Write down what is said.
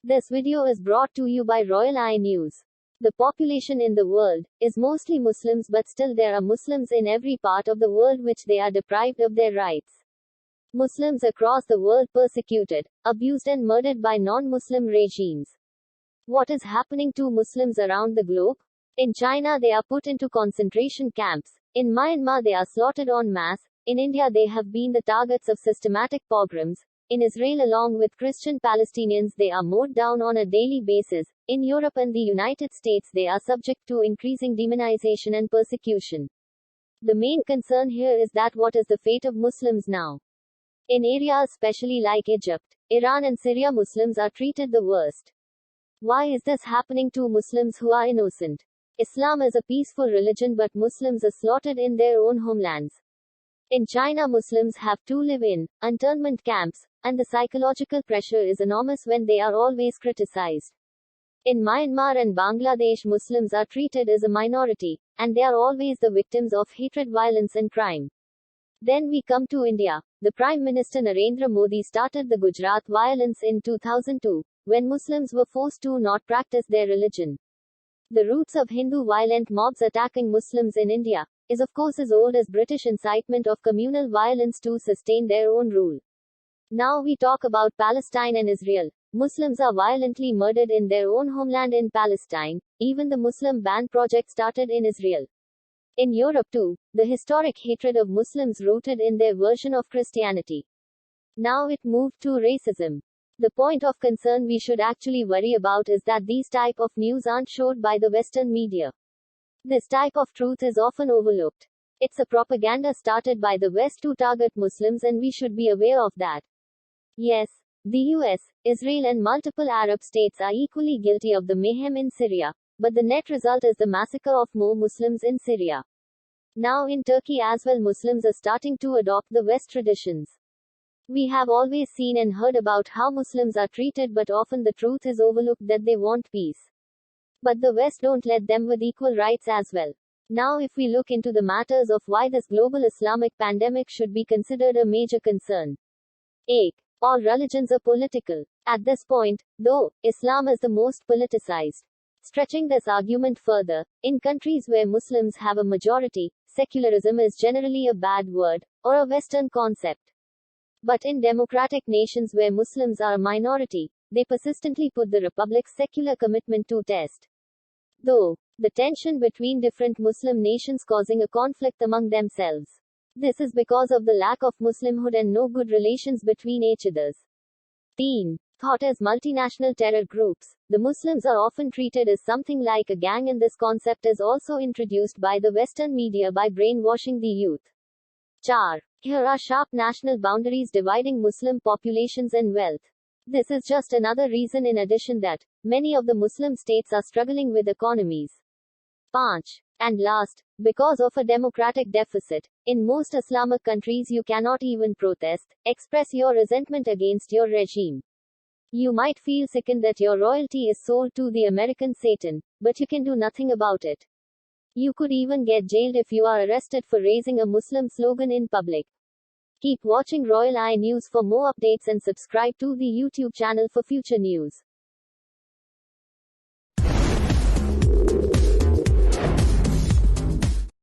This video is brought to you by Royal Eye News. The population in the world is mostly Muslims, but still there are Muslims in every part of the world which they are deprived of their rights. Muslims across the world persecuted, abused and murdered by non-Muslim regimes. What is happening to Muslims around the globe? In China they are put into concentration camps. In Myanmar they are slaughtered en masse. In India they have been the targets of systematic pogroms. In Israel along with Christian Palestinians they are mowed down on a daily basis. In Europe and the United States they are subject to increasing demonization and persecution. The main concern here is that what is the fate of Muslims now? In areas especially like Egypt, Iran and Syria, Muslims are treated the worst. Why is this happening to Muslims who are innocent? Islam is a peaceful religion, but Muslims are slaughtered in their own homelands. In China Muslims have to live in internment camps, and the psychological pressure is enormous when they are always criticized. In Myanmar and Bangladesh Muslims are treated as a minority, and they are always the victims of hatred, violence and crime. Then we come to India. The Prime Minister Narendra Modi started the Gujarat violence in 2002, when Muslims were forced to not practice their religion. The roots of Hindu violent mobs attacking Muslims in India is of course as old as British incitement of communal violence to sustain their own rule. Now we talk about Palestine and Israel. Muslims are violently murdered in their own homeland in Palestine. Even the Muslim ban project started in Israel. In Europe too, the historic hatred of Muslims rooted in their version of Christianity. Now it moved to racism. The point of concern we should actually worry about is that these type of news aren't showed by the Western media. This type of truth is often overlooked. It's a propaganda started by the West to target Muslims, and we should be aware of that. Yes, the US, Israel and multiple Arab states are equally guilty of the mayhem in Syria, but the net result is the massacre of more Muslims in Syria. Now in Turkey as well Muslims are starting to adopt the West traditions. We have always seen and heard about how Muslims are treated, but often the truth is overlooked that they want peace. But the West don't let them with equal rights as well. Now if we look into the matters of why this global Islamic pandemic should be considered a major concern. 8. All religions are political. At this point, though, Islam is the most politicized. Stretching this argument further, in countries where Muslims have a majority, secularism is generally a bad word, or a Western concept. But in democratic nations where Muslims are a minority, they persistently put the republic's secular commitment to test. Though, the tension between different Muslim nations causing a conflict among themselves. This is because of the lack of Muslimhood and no good relations between each others. Teen. Thought as multinational terror groups, the Muslims are often treated as something like a gang, and this concept is also introduced by the Western media by brainwashing the youth. 4. Here are sharp national boundaries dividing Muslim populations and wealth. This is just another reason in addition that many of the Muslim states are struggling with economies. 5. And last, because of a democratic deficit, in most Islamic countries you cannot even protest, express your resentment against your regime. You might feel sickened that your royalty is sold to the American Satan, but you can do nothing about it. You could even get jailed if you are arrested for raising a Muslim slogan in public. Keep watching Royal Eye News for more updates and subscribe to the YouTube channel for future news.